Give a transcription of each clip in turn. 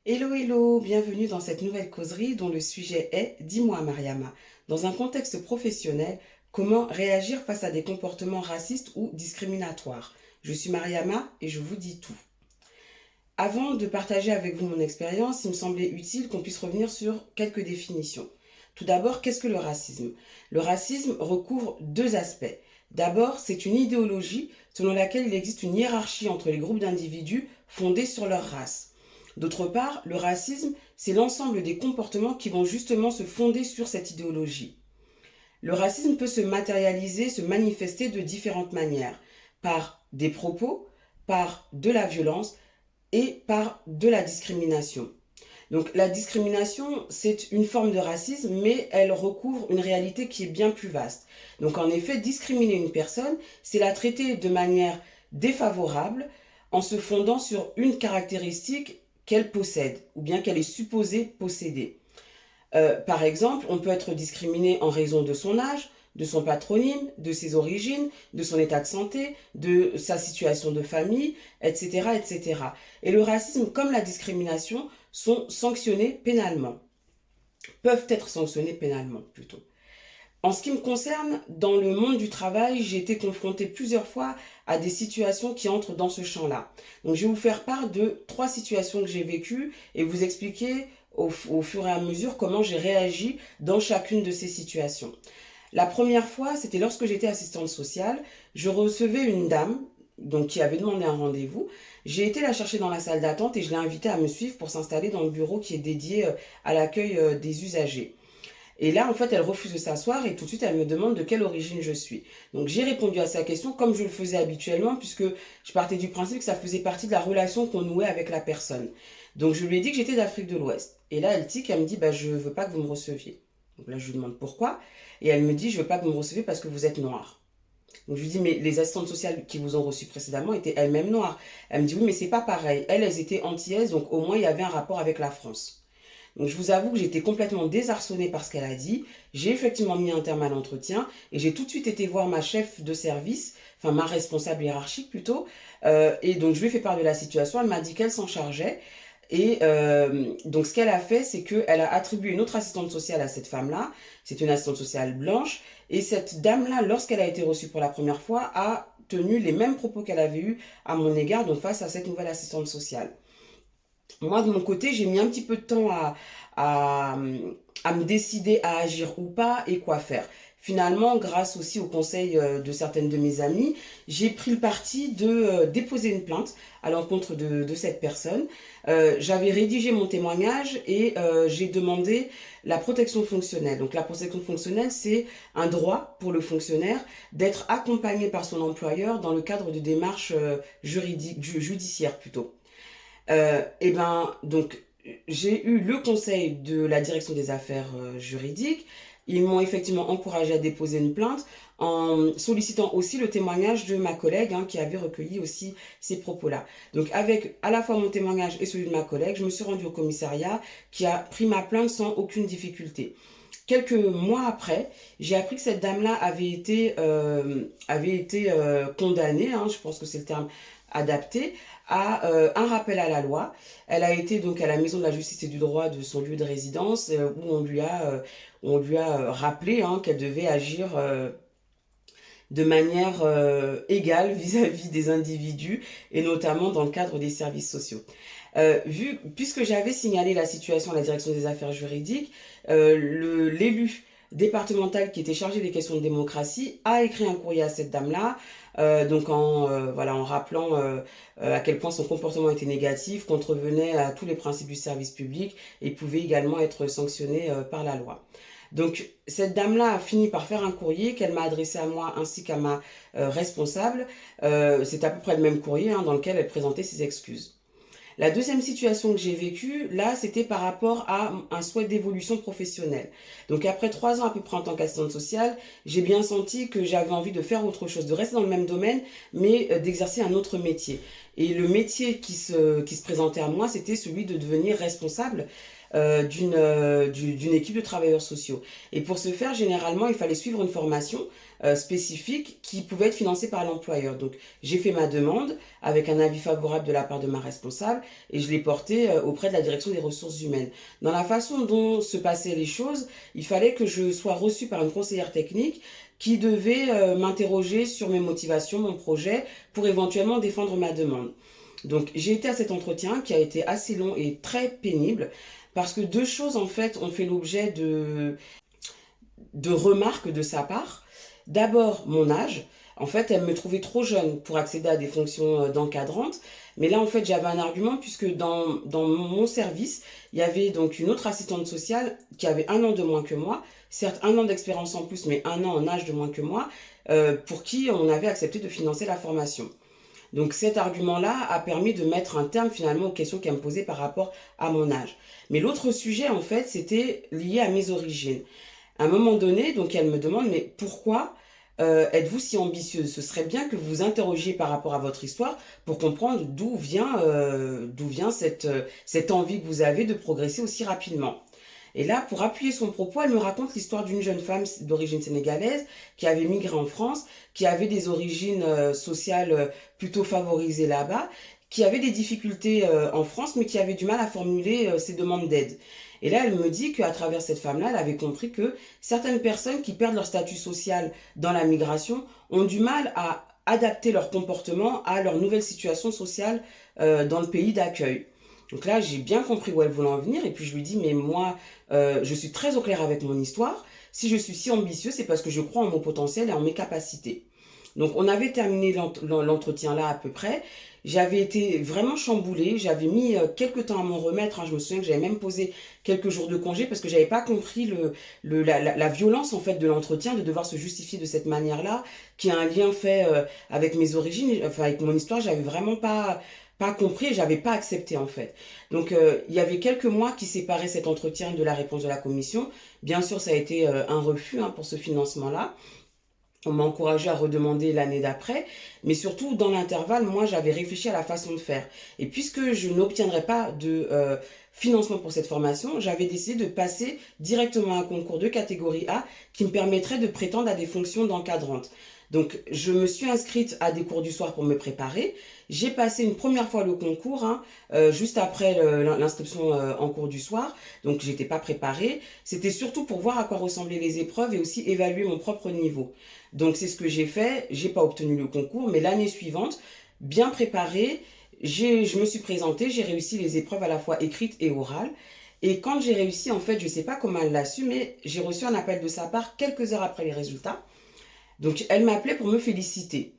Hello, hello, bienvenue dans cette nouvelle causerie dont le sujet est Dis-moi Mariama, dans un contexte professionnel, comment réagir face à des comportements racistes ou discriminatoires. Je suis Mariama et je vous dis tout. Avant de partager avec vous mon expérience, il me semblait utile qu'on puisse revenir sur quelques définitions. Tout d'abord, qu'est-ce que le racisme? Le racisme recouvre deux aspects. D'abord, c'est une idéologie selon laquelle il existe une hiérarchie entre les groupes d'individus fondée sur leur race. D'autre part, le racisme, c'est l'ensemble des comportements qui vont justement se fonder sur cette idéologie. Le racisme peut se matérialiser, se manifester de différentes manières, par des propos, par de la violence et par de la discrimination. Donc la discrimination, c'est une forme de racisme, mais elle recouvre une réalité qui est bien plus vaste. Donc en effet, discriminer une personne, c'est la traiter de manière défavorable en se fondant sur une caractéristique qu'elle possède ou bien qu'elle est supposée posséder. Par exemple, on peut être discriminé en raison de son âge, de son patronyme, de ses origines, de son état de santé, de sa situation de famille, etc., etc. Et le racisme, comme la discrimination, sont sanctionnés pénalement, peuvent être sanctionnés pénalement plutôt. En ce qui me concerne, dans le monde du travail, j'ai été confrontée plusieurs fois à des situations qui entrent dans ce champ-là. Donc je vais vous faire part de trois situations que j'ai vécues et vous expliquer au fur et à mesure comment j'ai réagi dans chacune de ces situations. La première fois, c'était lorsque j'étais assistante sociale. Je recevais une dame donc, qui avait demandé un rendez-vous. J'ai été la chercher dans la salle d'attente et je l'ai invitée à me suivre pour s'installer dans le bureau qui est dédié à l'accueil des usagers. Et là, en fait, elle refuse de s'asseoir et tout de suite, elle me demande de quelle origine je suis. Donc, j'ai répondu à sa question comme je le faisais habituellement, puisque je partais du principe que ça faisait partie de la relation qu'on nouait avec la personne. Donc, je lui ai dit que j'étais d'Afrique de l'Ouest. Et là, elle tique, elle me dit, bah, je veux pas que vous me receviez. Donc là, je lui demande pourquoi. Et elle me dit, je veux pas que vous me receviez parce que vous êtes noire. Donc, je lui dis, mais les assistantes sociales qui vous ont reçu précédemment étaient elles-mêmes noires. Elle me dit, oui, mais c'est pas pareil. Elles étaient antillaises, donc au moins, il y avait un rapport avec la France. Donc je vous avoue que j'étais complètement désarçonnée par ce qu'elle a dit. J'ai effectivement mis un terme à l'entretien et j'ai tout de suite été voir ma chef de service, enfin ma responsable hiérarchique plutôt. Et donc je lui ai fait part de la situation. Elle m'a dit qu'elle s'en chargeait. Et donc ce qu'elle a fait, c'est qu'elle a attribué une autre assistante sociale à cette femme-là. C'est une assistante sociale blanche. Et cette dame-là, lorsqu'elle a été reçue pour la première fois, a tenu les mêmes propos qu'elle avait eus à mon égard, donc face à cette nouvelle assistante sociale. Moi, de mon côté, j'ai mis un petit peu de temps à, à me décider à agir ou pas et quoi faire. Finalement, grâce aussi au conseil de certaines de mes amies, j'ai pris le parti de déposer une plainte à l'encontre de cette personne. J'avais rédigé mon témoignage et j'ai demandé la protection fonctionnelle. Donc la protection fonctionnelle, c'est un droit pour le fonctionnaire d'être accompagné par son employeur dans le cadre de démarches judiciaires plutôt. Et ben, donc, j'ai eu le conseil de la direction des affaires juridiques. Ils m'ont effectivement encouragé à déposer une plainte en sollicitant aussi le témoignage de ma collègue qui avait recueilli aussi ces propos-là. Donc avec à la fois mon témoignage et celui de ma collègue, je me suis rendue au commissariat qui a pris ma plainte sans aucune difficulté. Quelques mois après, j'ai appris que cette dame-là avait été condamnée, je pense que c'est le terme adapté, à un rappel à la loi. Elle a été donc à la maison de la justice et du droit de son lieu de résidence où on lui a rappelé qu'elle devait agir de manière égale vis-à-vis des individus et notamment dans le cadre des services sociaux. Puisque j'avais signalé la situation à la direction des affaires juridiques, l'élu départemental qui était chargé des questions de démocratie a écrit un courrier à cette dame-là, donc en rappelant à quel point son comportement était négatif, contrevenait à tous les principes du service public et pouvait également être sanctionné par la loi. Donc cette dame-là a fini par faire un courrier qu'elle m'a adressé à moi ainsi qu'à ma responsable. C'est à peu près le même courrier dans lequel elle présentait ses excuses. La deuxième situation que j'ai vécue, là, c'était par rapport à un souhait d'évolution professionnelle. Donc après 3 ans à peu près en tant qu'assistante sociale, j'ai bien senti que j'avais envie de faire autre chose, de rester dans le même domaine, mais d'exercer un autre métier. Et le métier qui se présentait à moi, c'était celui de devenir responsable d'une équipe de travailleurs sociaux. Et pour ce faire, généralement, il fallait suivre une formation spécifique qui pouvait être financée par l'employeur. Donc, j'ai fait ma demande avec un avis favorable de la part de ma responsable et je l'ai portée auprès de la direction des ressources humaines. Dans la façon dont se passaient les choses, il fallait que je sois reçue par une conseillère technique qui devait m'interroger sur mes motivations, mon projet, pour éventuellement défendre ma demande. Donc j'ai été à cet entretien qui a été assez long et très pénible parce que deux choses en fait ont fait l'objet de remarques de sa part. D'abord mon âge. En fait, elle me trouvait trop jeune pour accéder à des fonctions d'encadrante. Mais là, en fait, j'avais un argument puisque dans mon service, il y avait donc une autre assistante sociale qui avait un an de moins que moi, certes un an d'expérience en plus, mais un an en âge de moins que moi, pour qui on avait accepté de financer la formation. Donc cet argument-là a permis de mettre un terme finalement aux questions qu'elle me posait par rapport à mon âge. Mais l'autre sujet, en fait, c'était lié à mes origines. À un moment donné, donc elle me demande, mais pourquoi êtes-vous si ambitieuse? Ce serait bien que vous vous interrogiez par rapport à votre histoire pour comprendre d'où vient cette envie que vous avez de progresser aussi rapidement. Et là, pour appuyer son propos, elle me raconte l'histoire d'une jeune femme d'origine sénégalaise qui avait migré en France, qui avait des origines sociales plutôt favorisées là-bas, qui avait des difficultés en France, mais qui avait du mal à formuler ses demandes d'aide. Et là, elle me dit qu'à travers cette femme-là, elle avait compris que certaines personnes qui perdent leur statut social dans la migration ont du mal à adapter leur comportement à leur nouvelle situation sociale dans le pays d'accueil. Donc là, j'ai bien compris où elle voulait en venir et puis je lui dis, mais moi, je suis très au clair avec mon histoire. Si je suis si ambitieuse, c'est parce que je crois en mon potentiel et en mes capacités. Donc on avait terminé l'entretien là à peu près. J'avais été vraiment chamboulée, j'avais mis quelques temps à m'en remettre, hein. Je me souviens que j'avais même posé quelques jours de congé parce que j'avais pas compris la violence en fait de l'entretien, de devoir se justifier de cette manière-là, qui a un lien fait avec mes origines, enfin avec mon histoire, j'avais vraiment pas compris et j'avais pas accepté en fait. Donc il y avait quelques mois qui séparaient cet entretien de la réponse de la commission. Bien sûr, ça a été un refus hein, pour ce financement-là. On m'a encouragé à redemander l'année d'après, mais surtout dans l'intervalle, moi j'avais réfléchi à la façon de faire. Et puisque je n'obtiendrais pas de financement pour cette formation, j'avais décidé de passer directement à un concours de catégorie A qui me permettrait de prétendre à des fonctions d'encadrante. Donc je me suis inscrite à des cours du soir pour me préparer. J'ai passé une première fois le concours, hein, juste après l'inscription en cours du soir. Donc j'étais pas préparée. C'était surtout pour voir à quoi ressemblaient les épreuves et aussi évaluer mon propre niveau. Donc c'est ce que j'ai fait. J'ai pas obtenu le concours, mais l'année suivante, bien préparée, je me suis présentée. J'ai réussi les épreuves à la fois écrites et orales. Et quand j'ai réussi, en fait, je sais pas comment elle l'a su, mais j'ai reçu un appel de sa part quelques heures après les résultats. Donc elle m'appelait pour me féliciter.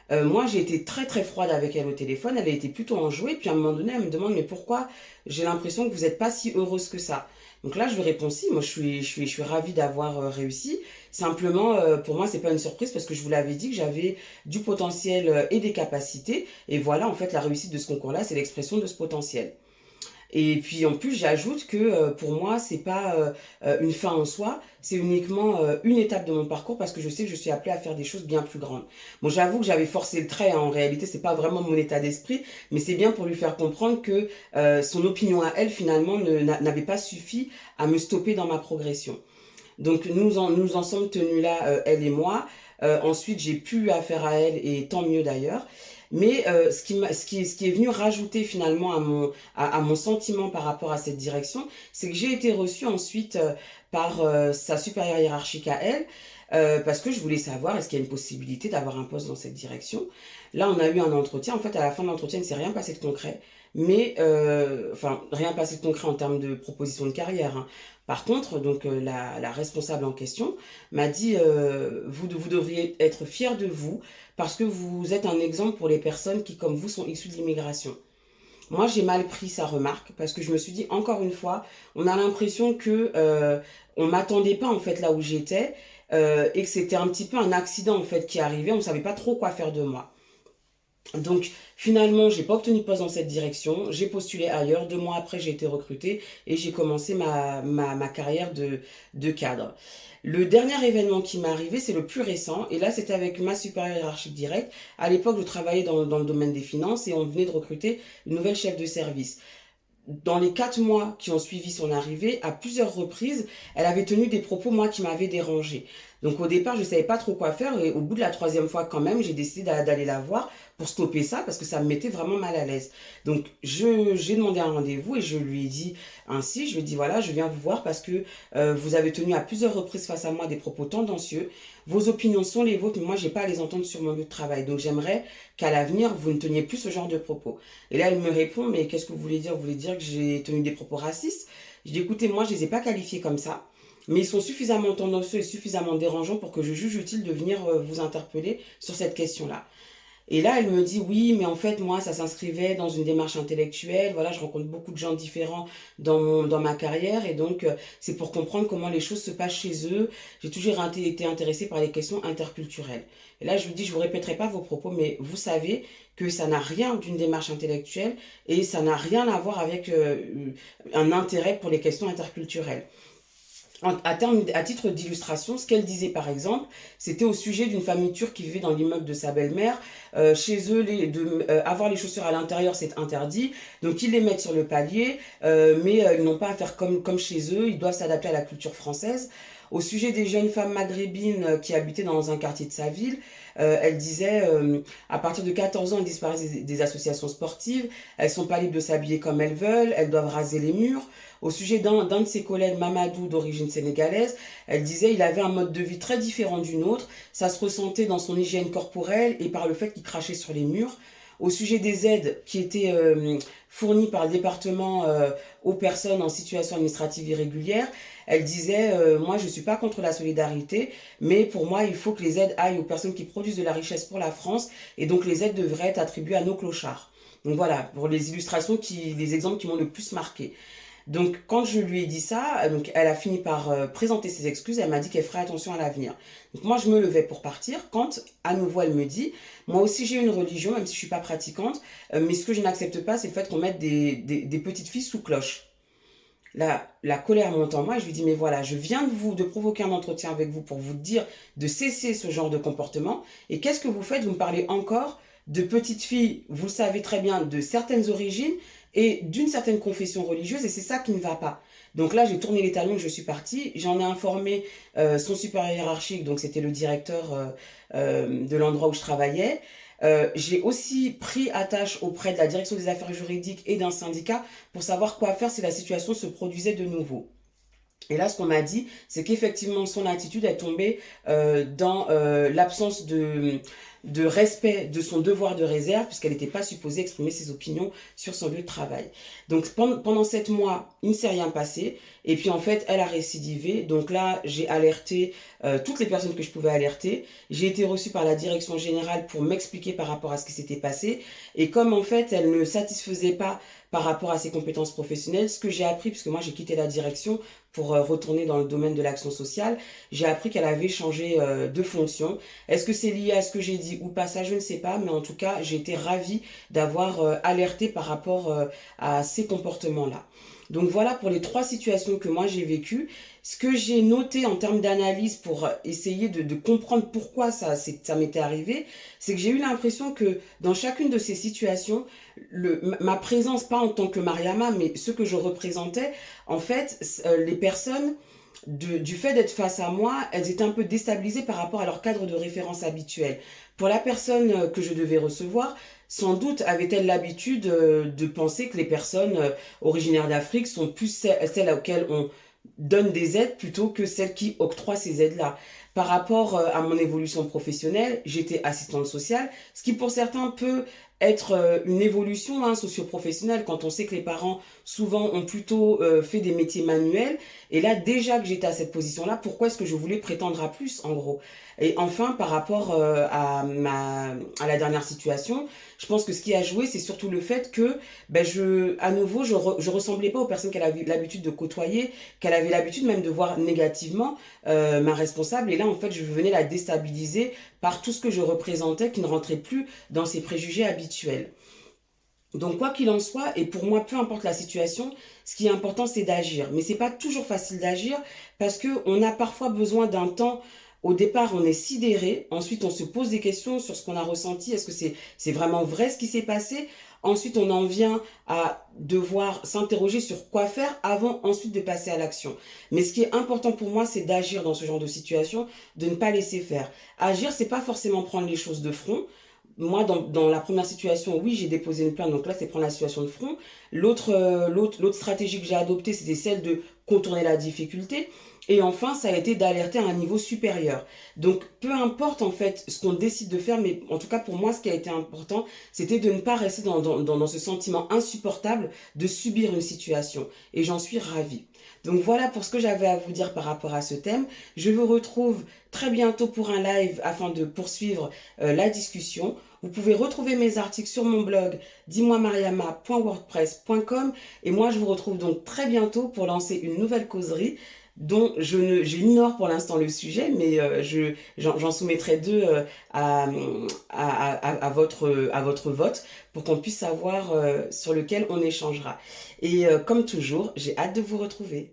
Moi, j'ai été très très froide avec elle au téléphone. Elle a été plutôt enjouée. Puis à un moment donné, elle me demande mais pourquoi j'ai l'impression que vous n'êtes pas si heureuse que ça. Donc là, je lui réponds si. Moi, je suis ravie d'avoir réussi. Simplement, pour moi, c'est pas une surprise parce que je vous l'avais dit que j'avais du potentiel et des capacités. Et voilà, en fait, la réussite de ce concours-là, c'est l'expression de ce potentiel. Et puis en plus, j'ajoute que pour moi, c'est pas une fin en soi, c'est uniquement une étape de mon parcours parce que je sais que je suis appelée à faire des choses bien plus grandes. Bon, j'avoue que j'avais forcé le trait, hein, en réalité, c'est pas vraiment mon état d'esprit, mais c'est bien pour lui faire comprendre que son opinion à elle, finalement, n'avait pas suffi à me stopper dans ma progression. Donc nous en sommes tenus là, elle et moi. Ensuite, j'ai plus eu affaire à elle et tant mieux d'ailleurs. Mais ce qui est venu rajouter finalement à mon sentiment par rapport à cette direction, c'est que j'ai été reçue ensuite par sa supérieure hiérarchique à elle, parce que je voulais savoir est-ce qu'il y a une possibilité d'avoir un poste dans cette direction. Là, on a eu un entretien. En fait, à la fin de l'entretien, il ne s'est rien passé de concret. Mais, enfin, rien passé de concret en termes de proposition de carrière, hein. Par contre, donc la responsable en question m'a dit vous devriez être fiers de vous parce que vous êtes un exemple pour les personnes qui, comme vous, sont issues de l'immigration. Moi, j'ai mal pris sa remarque parce que je me suis dit, encore une fois, on a l'impression que on m'attendait pas en fait là où j'étais et que c'était un petit peu un accident en fait qui arrivait. On savait pas trop quoi faire de moi. Donc finalement, j'ai pas obtenu de poste dans cette direction. J'ai postulé ailleurs. 2 mois après, j'ai été recrutée et j'ai commencé ma carrière de cadre. Le dernier événement qui m'est arrivé, c'est le plus récent. Et là, c'était avec ma supérieure hiérarchique directe. À l'époque, je travaillais dans le domaine des finances et on venait de recruter une nouvelle chef de service. dans les 4 mois qui ont suivi son arrivée, à plusieurs reprises, elle avait tenu des propos, moi, qui m'avaient dérangée. Donc au départ, je ne savais pas trop quoi faire et au bout de la troisième fois, quand même, j'ai décidé d'aller la voir pour stopper ça parce que ça me mettait vraiment mal à l'aise. Donc j'ai demandé un rendez-vous et je lui ai dit ainsi, je lui ai dit voilà, je viens vous voir parce que vous avez tenu à plusieurs reprises face à moi des propos tendancieux. Vos opinions sont les vôtres, mais moi, j'ai pas à les entendre sur mon lieu de travail. Donc j'aimerais qu'à l'avenir, vous ne teniez plus ce genre de propos. Et là, elle me répond, mais qu'est-ce que vous voulez dire? Vous voulez dire que j'ai tenu des propos racistes? Je dis, écoutez, moi, je les ai pas qualifiés comme ça, mais ils sont suffisamment tendancieux et suffisamment dérangeants pour que je juge utile de venir vous interpeller sur cette question-là. Et là, elle me dit, oui, mais en fait, moi, ça s'inscrivait dans une démarche intellectuelle. Voilà, je rencontre beaucoup de gens différents dans ma carrière. Et donc, c'est pour comprendre comment les choses se passent chez eux. J'ai toujours été intéressée par les questions interculturelles. Et là, je lui dis, je vous répéterai pas vos propos, mais vous savez que ça n'a rien d'une démarche intellectuelle et ça n'a rien à voir avec un intérêt pour les questions interculturelles. À titre d'illustration, ce qu'elle disait par exemple, c'était au sujet d'une famille turque qui vivait dans l'immeuble de sa belle-mère. Chez eux, avoir les chaussures à l'intérieur, c'est interdit. Donc ils les mettent sur le palier, mais ils n'ont pas à faire comme chez eux. Ils doivent s'adapter à la culture française. Au sujet des jeunes femmes maghrébines qui habitaient dans un quartier de sa ville, elle disait à partir de 14 ans, elles disparaissent des associations sportives, elles sont pas libres de s'habiller comme elles veulent, elles doivent raser les murs. Au sujet d'un de ses collègues, Mamadou, d'origine sénégalaise, elle disait il avait un mode de vie très différent du nôtre, ça se ressentait dans son hygiène corporelle et par le fait qu'il crachait sur les murs. Au sujet des aides qui étaient fournies par le département aux personnes en situation administrative irrégulière, elle disait moi je ne suis pas contre la solidarité, mais pour moi il faut que les aides aillent aux personnes qui produisent de la richesse pour la France et donc les aides devraient être attribuées à nos clochards. Donc voilà, pour les illustrations, les exemples qui m'ont le plus marqué. Donc, quand je lui ai dit ça, donc elle a fini par présenter ses excuses. Elle m'a dit qu'elle ferait attention à l'avenir. Donc, moi, je me levais pour partir quand, à nouveau, elle me dit, moi aussi, j'ai une religion, même si je suis pas pratiquante, mais ce que je n'accepte pas, c'est le fait qu'on mette des petites filles sous cloche. La colère monte en moi et je lui dis, mais voilà, je viens de provoquer un entretien avec vous pour vous dire de cesser ce genre de comportement. Et qu'est-ce que vous faites? Vous me parlez encore de petites filles, vous le savez très bien, de certaines origines et d'une certaine confession religieuse, et c'est ça qui ne va pas. Donc là, j'ai tourné les talons, je suis partie, j'en ai informé son supérieur hiérarchique, donc c'était le directeur de l'endroit où je travaillais. J'ai aussi pris attache auprès de la direction des affaires juridiques et d'un syndicat pour savoir quoi faire si la situation se produisait de nouveau. Et là, ce qu'on m'a dit, c'est qu'effectivement, son attitude est tombée dans l'absence de respect de son devoir de réserve, puisqu'elle n'était pas supposée exprimer ses opinions sur son lieu de travail. Donc, pendant 7 mois, il ne s'est rien passé. Et puis, en fait, elle a récidivé. Donc là, j'ai alerté toutes les personnes que je pouvais alerter. J'ai été reçue par la direction générale pour m'expliquer par rapport à ce qui s'était passé. Et comme, en fait, elle ne satisfaisait pas par rapport à ses compétences professionnelles, ce que j'ai appris, puisque moi, j'ai quitté la direction pour retourner dans le domaine de l'action sociale, j'ai appris qu'elle avait changé de fonction. Est-ce que c'est lié à ce que j'ai dit ou pas, ça je ne sais pas, mais en tout cas j'ai été ravie d'avoir alerté par rapport à ces comportements-là. Donc voilà pour les 3 situations que moi j'ai vécues. Ce que j'ai noté en termes d'analyse pour essayer de comprendre pourquoi ça m'était arrivé, c'est que j'ai eu l'impression que dans chacune de ces situations, ma présence, pas en tant que Mariama, mais ce que je représentais, en fait, les personnes, du fait d'être face à moi, elles étaient un peu déstabilisées par rapport à leur cadre de référence habituel. Pour la personne que je devais recevoir, sans doute avait-elle l'habitude de penser que les personnes originaires d'Afrique sont plus celles auxquelles on donne des aides plutôt que celles qui octroient ces aides-là. Par rapport à mon évolution professionnelle, j'étais assistante sociale, ce qui pour certains peut être une évolution socio-professionnelle quand on sait que les parents souvent ont plutôt fait des métiers manuels. Et là, déjà que j'étais à cette position-là, pourquoi est-ce que je voulais prétendre à plus, en gros? Et enfin, par rapport à la dernière situation, je pense que ce qui a joué, c'est surtout le fait que, à nouveau, je ressemblais pas aux personnes qu'elle avait l'habitude de côtoyer, qu'elle avait l'habitude même de voir négativement ma responsable. Et là, en fait, je venais la déstabiliser par tout ce que je représentais qui ne rentrait plus dans ses préjugés habituels. Donc quoi qu'il en soit, et pour moi, peu importe la situation, ce qui est important, c'est d'agir. Mais c'est pas toujours facile d'agir parce que on a parfois besoin d'un temps. Au départ, on est sidéré. Ensuite, on se pose des questions sur ce qu'on a ressenti. Est-ce que c'est vraiment vrai ce qui s'est passé? Ensuite, on en vient à devoir s'interroger sur quoi faire avant ensuite de passer à l'action. Mais ce qui est important pour moi, c'est d'agir dans ce genre de situation, de ne pas laisser faire. Agir, c'est pas forcément prendre les choses de front. Moi, dans la première situation, oui, j'ai déposé une plainte, donc là, c'est prendre la situation de front. L'autre stratégie que j'ai adoptée, c'était celle de contourner la difficulté. Et enfin, ça a été d'alerter à un niveau supérieur. Donc, peu importe en fait ce qu'on décide de faire, mais en tout cas pour moi, ce qui a été important, c'était de ne pas rester dans ce sentiment insupportable de subir une situation. Et j'en suis ravie. Donc voilà pour ce que j'avais à vous dire par rapport à ce thème. Je vous retrouve très bientôt pour un live afin de poursuivre la discussion. Vous pouvez retrouver mes articles sur mon blog dis-moi-mariama.wordpress.com et moi je vous retrouve donc très bientôt pour lancer une nouvelle causerie dont j'ignore pour l'instant le sujet, mais j'en soumettrai deux à votre vote pour qu'on puisse savoir sur lequel on échangera. Et comme toujours, j'ai hâte de vous retrouver.